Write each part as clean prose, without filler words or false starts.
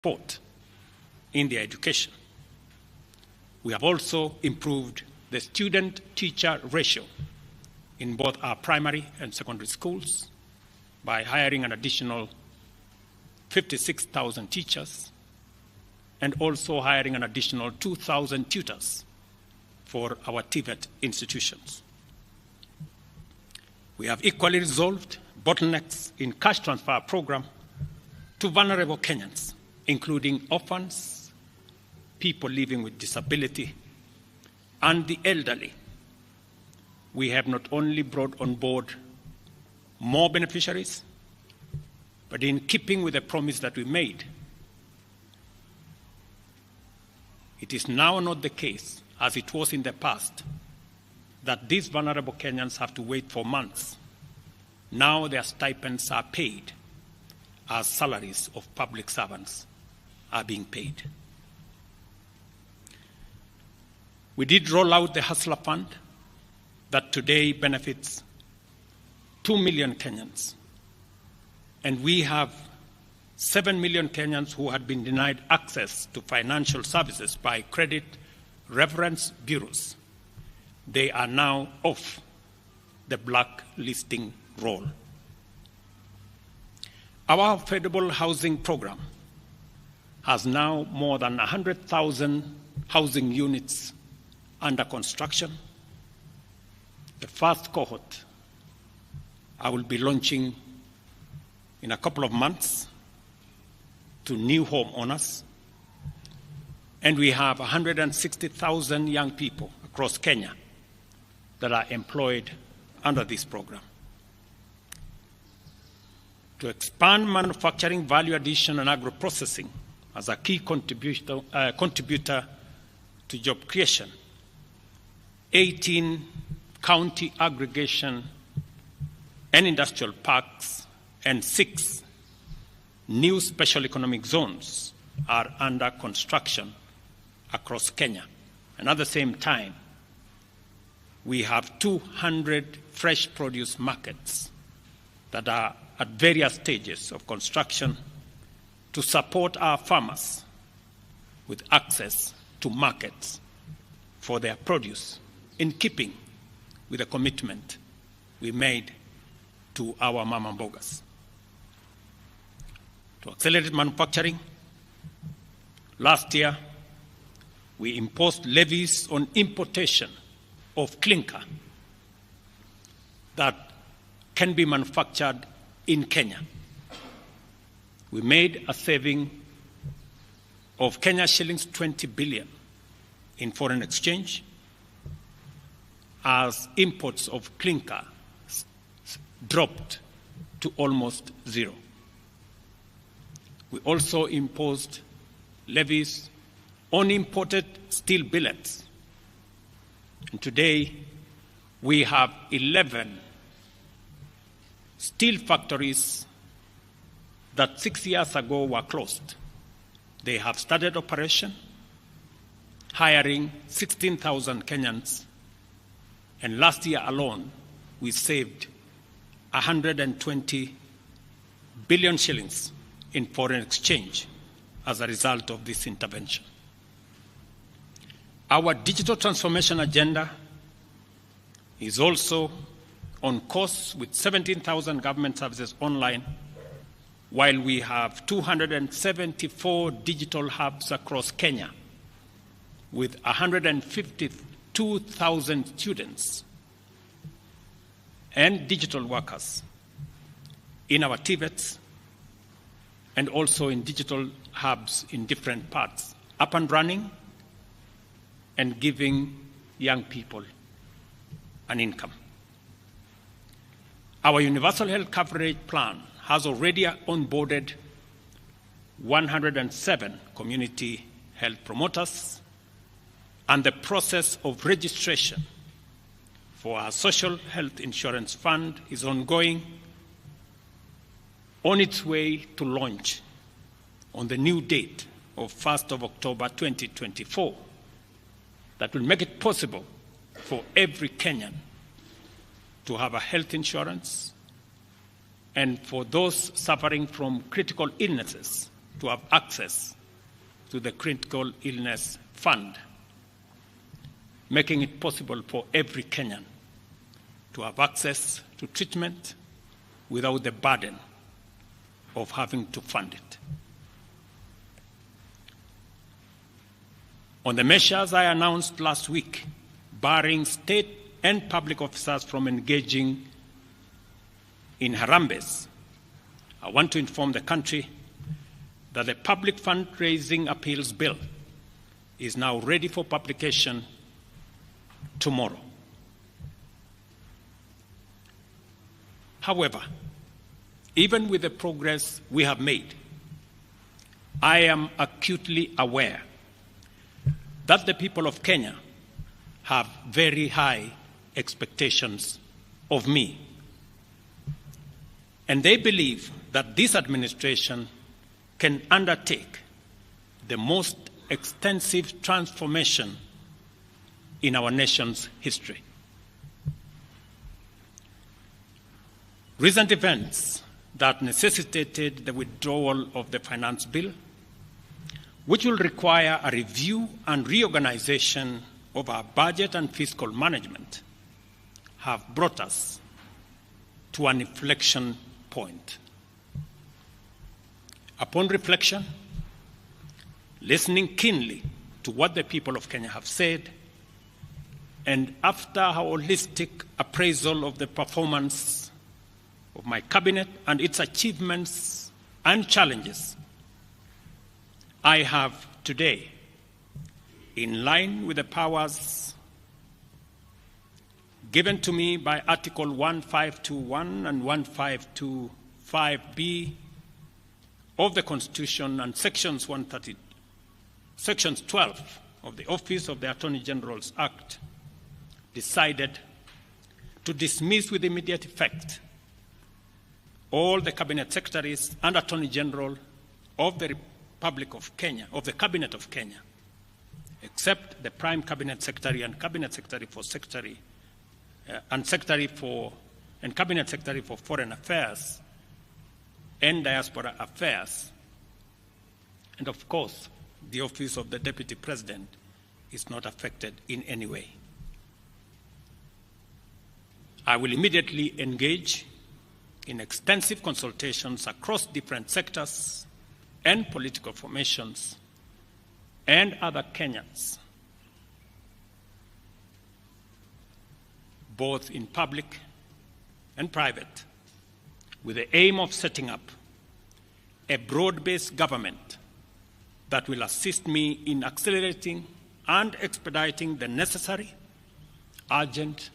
support in their education. We have also improved the student-teacher ratio in both our primary and secondary schools by hiring an additional 56,000 teachers and also hiring an additional 2,000 tutors for our TVET institutions. We have equally resolved bottlenecks in cash transfer program to vulnerable Kenyans, including orphans, people living with disability, and the elderly. We have not only brought on board more beneficiaries, but in keeping with the promise that we made, it is now not the case, as it was in the past, that these vulnerable Kenyans have to wait for months. Now their stipends are paid as salaries of public servants are being paid. We did roll out the Hustler Fund that today benefits 2 million Kenyans. And we have 7 million Kenyans who had been denied access to financial services by credit reference bureaus. They are now off the blacklisting roll. Our affordable housing program has now more than 100,000 housing units under construction. The first cohort I will be launching in a couple of months to new homeowners. And we have 160,000 young people across Kenya that are employed under this program. To expand manufacturing, value addition, and agro-processing as a key contributor to job creation, 18 county aggregation and industrial parks and 6 new special economic zones are under construction across Kenya. And at the same time, we have 200 fresh produce markets that are at various stages of construction to support our farmers with access to markets for their produce, in keeping with the commitment we made to our mama mbogas. To accelerate manufacturing, last year we imposed levies on importation of clinker that can be manufactured in Kenya. We made a saving of Kenya shillings 20 billion in foreign exchange as imports of clinker dropped to almost zero. We also imposed levies on imported steel billets. And today, we have 11 steel factories that 6 years ago were closed. They have started operation, hiring 16,000 Kenyans. And last year alone, we saved 120 billion shillings in foreign exchange as a result of this intervention. Our digital transformation agenda is also on course with 17,000 government services online, while we have 274 digital hubs across Kenya with 152,000 students and digital workers in our TVETs and also in digital hubs in different parts, up and running and giving young people an income. Our universal health coverage plan has already onboarded 107 community health promoters, and the process of registration for our social health insurance fund is ongoing, on its way to launch on the new date of 1st of October 2024 that will make it possible for every Kenyan to have a health insurance, and for those suffering from critical illnesses to have access to the Critical Illness Fund, making it possible for every Kenyan to have access to treatment without the burden of having to fund it. On the measures I announced last week, barring state and public officers from engaging in harambes, I want to inform the country that the Public Fundraising Appeals Bill is now ready for publication tomorrow. However, even with the progress we have made, I am acutely aware that the people of Kenya have very high expectations of me. And they believe that this administration can undertake the most extensive transformation in our nation's history. Recent events that necessitated the withdrawal of the finance bill, which will require a review and reorganization of our budget and fiscal management, have brought us to an inflection point. Upon reflection, listening keenly to what the people of Kenya have said, and after a holistic appraisal of the performance of my cabinet and its achievements and challenges, I have today, in line with the powers given to me by Article 1521 and 1525B of the Constitution and Sections 12 of the Office of the Attorney General's Act, decided to dismiss with immediate effect all the Cabinet Secretaries and Attorney General of the Republic of Kenya, of the Cabinet of Kenya, except the Prime Cabinet Secretary and Cabinet Secretary for Cabinet Secretary for Foreign Affairs and Diaspora Affairs. And of course, the Office of the Deputy President is not affected in any way. I will immediately engage in extensive consultations across different sectors and political formations and other Kenyans, both in public and private, with the aim of setting up a broad-based government that will assist me in accelerating and expediting the necessary, urgent,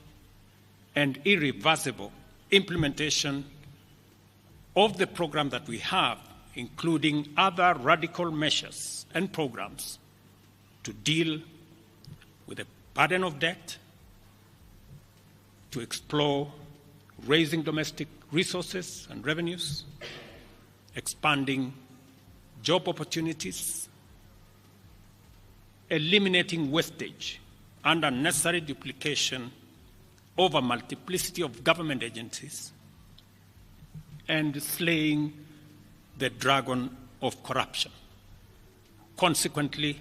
and irreversible implementation of the program that we have, including other radical measures and programs to deal with the burden of debt, to explore raising domestic resources and revenues, expanding job opportunities, eliminating wastage and unnecessary duplication of a multiplicity of government agencies, and slaying the dragon of corruption, consequently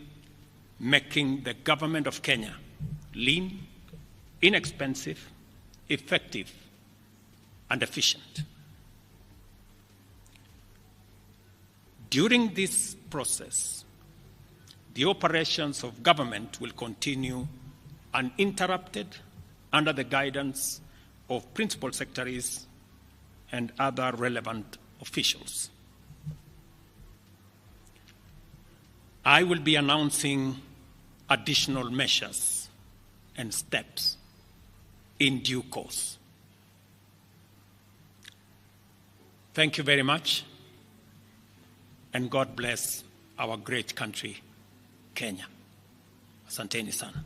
making the government of Kenya lean, inexpensive, effective, and efficient. During this process, the operations of government will continue uninterrupted under the guidance of principal secretaries and other relevant officials. I will be announcing additional measures and steps in due course. Thank you very much, and God bless our great country, Kenya. Asanteni sana.